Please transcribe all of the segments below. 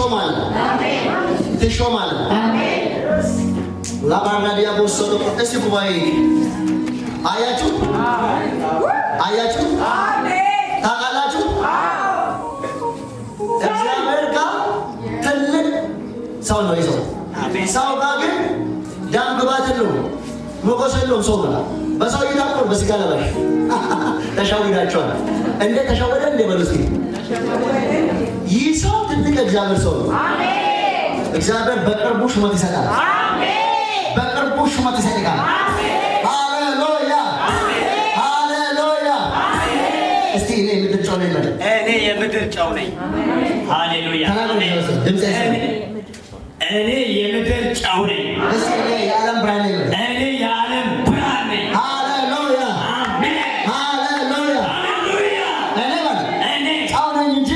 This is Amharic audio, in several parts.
ትሾማለህ። አሜን። ትሾማለህ። አሜን። ላባራዲያ ቦሶዶ እስቲ ጉባኤ አያችሁ? አያችሁ? አሜን። ታውቃላችሁ? እግዚአብሔር ጋር ትልቅ ሰው ነው ይዘው። አሜን። ሰው ጋር ግን ደም ግባት የለውም፣ ሞገስ የለውም። ሰው ጋር በሰው ይታቆር በስጋ ለባሽ ተሻውዳቸዋል። እንደ ተሻወደ እንደ በሉስቲ ይህ ሰው ትልቅ እግዚአብሔር ሰው ነው። አሜን። እግዚአብሔር በቅርቡ ሹመት ይሰጣል። አሜን። በቅርቡ ሹመት ይሰጣል። አሜን። ሃሌሉያ ሃሌሉያ። እስቲ እኔ የምድር ጨው ነኝ በል። እኔ የምድር ጨው ነኝ። ሃሌሉያ። እኔ የምድር ጨው ነኝ። እስቲ እኔ የዓለም ብርሃን ነኝ በል። እኔ የዓለም ብርሃን ነኝ። ሃሌሉያ አሜን። ሃሌሉያ ሃሌሉያ። እኔ በል እኔ ጨው ነኝ እንጂ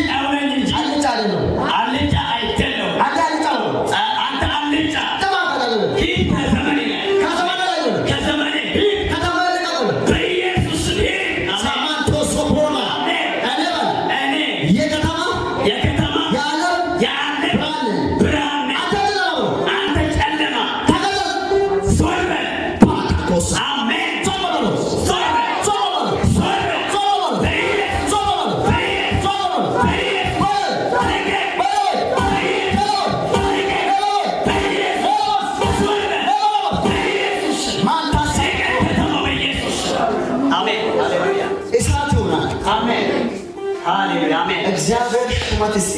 አልጫ አይደለሁም። አልጫ አይደለሁም። አንተ አልጫ ነው። አንተ አልጫ ተባባለ ሂድ ከዘመኔ ከዘመኔ ላይ ነው። ከዘመኔ ሂድ ከተማለ ነው። በኢየሱስ ሂድ። ሳማንቶ ሶፖና እኔ በል እኔ የከተማ የዓለም ብርሃን ነኝ። አንተ ነው አንተ ጨለማ ተገለጥ ዞር በል። ፓታኮስ አሜን። ዞር በል ዞር በል። ዞር በል ዞር በል። ዞር በል በኢየሱስ ዞር በል በኢየሱስ ዞር በል በኢየሱስ እሳት ይሆናል። እግዚአብሔር ሹመት ይስጥ።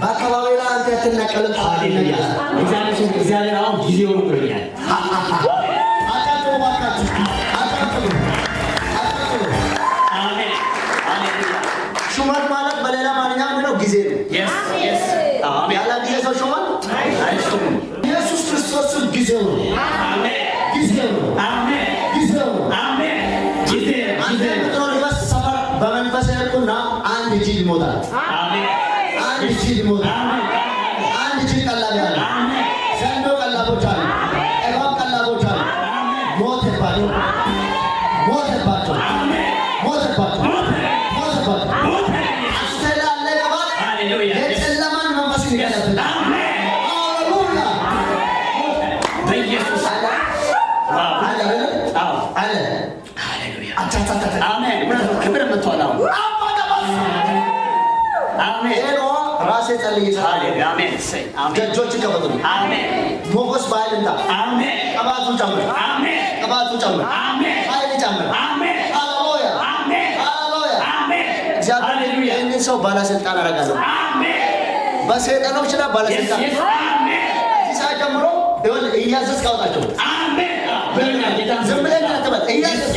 በአካባቢ ላይ አንተ ያትናቀልም እግዚአብሔር አሁን ጊዜው ነው ብሎኛል። አቃጥሉ ባካችሁ አቃጥሉ አቃጥሉ። አሜን ሃሌሉያ። ሹመት ማለት በሌላ ማንኛ ምንድነው? ጊዜ ነው። ያለ ጊዜ ሰው ሹመት አይሾምም። ኢየሱስ ክርስቶስን ጊዜው ነው። አሜን ጊዜው ነው። አሜን ጊዜው ነው። አሜን። ጊዜ አንተ የምትኖርበት ሰፈር በመንፈስ ያልኩና አንድ ጅል ይሞታል። አሜን አንድ ጅል ይሞታል። አሜን አንድ ጅል ቀላቢ አለ። ዘንዶ ቀላቦች አሉ። እባብ ቀላቦች አሉ። ሞተባቸው ሞተባቸው ሞተባቸው ሞተባቸው። አስተላለ ቅባት የጨለማን መንፈስ ይገለብጣል። ሃሌሉያ በኢየሱስ አለ አለ አለ ሃሌሉያ። አቻቻቻ አሜን። ክብር የምትሆነው አሜን ሄሎ ራሴ ጸልይ ይችላል። ሃሌሉያ። አሜን እሰይ አሜን ደጆች ይከፈቱ። አሜን ሞገስ በኃይል ይምጣ። አሜን ቅባቱ ጨምር። አሜን ቅባቱ ጨምር። አሜን ኃይል ጨምር። አሜን ሃሌሉያ አሜን ሃሌሉያ። አሜን እግዚአብሔር ይህንን ሰው ባለስልጣን አደርጋለሁ። አሜን በሰይጣኖች ላይ ባለስልጣን አሜን ሲሳ ጀምሮ እያዘዝክ አውጣቸው። አሜን ዝም ብለህ አትበል። እያዘዝክ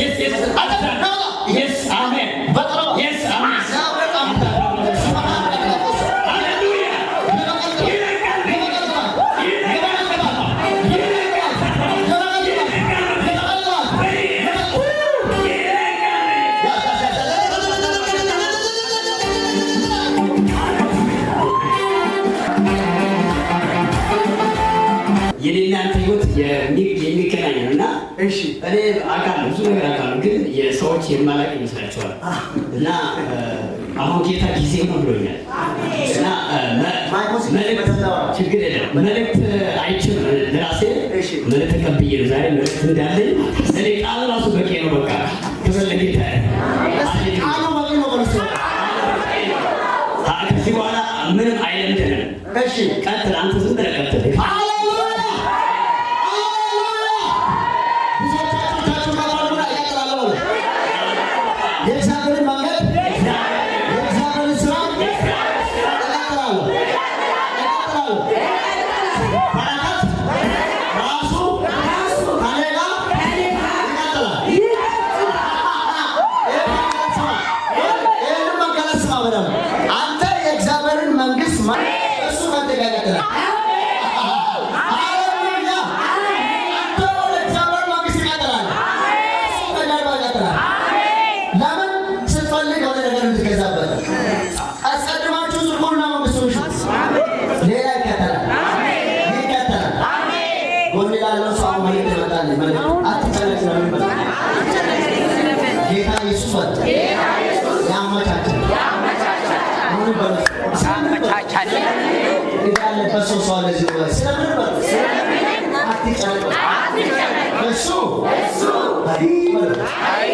አሜን በጥረባ አሜን እግዚአብሔር አምላክ የኔናንተ ህይወት የሚገናኝ ነው እና እሺ እኔ አውቃለሁ ብዙ ነገር አውቃለሁ፣ ግን የሰዎች የማላቅ ይመስላቸዋል። እና አሁን ጌታ ጊዜ ነው ብሎኛል እና ችግር የለም መልእክት አይችል ለራሴ መልእክት ተቀብዬ ነው ዛሬ መልእክት እንዳለኝ እኔ ቃል ራሱ በቂ ነው። በቃ ክብር ለጌታ። ቃሉ በቂ ነው። ከዚህ በኋላ ምንም አይለምደንም። እሺ ቀጥል፣ አንተ ዝም ብለህ ቀጥል። የእግዚአብሔርን መንገድ የእግዚአብሔርን ስራ እቀጥላለሁ። በረከት ራሱ ከእኔ ጋር ይቀጥላል። ይህንን መገለጽ ስማ በደምብ አንተ የእግዚአብሔርን መንግስት እሱ ከአንተ ጋር ይቀጥላል። ሃሌሉያ። አንተ ወደ እግዚአብሔር መንግስት ይቀጥላል። እሱ ከጀርባ ይቀጥላል። ለምን ስትፈልግ ወደ ነገር እንድትገዛበት አስቀድማችሁ ዝርጉና መንግስቱን ሹ። ሌላ ይከተላል ይከተላል። ጎን ላለው ሰው መልእክት ይመጣል። አትጨነቅ ነው የሚባለው። ጌታ ኢየሱስ ያመቻቸው እዳ ያለበት ሰው ሰው ለዚህ ነው ስለምን ነው አትጨነቁ እሱ አይ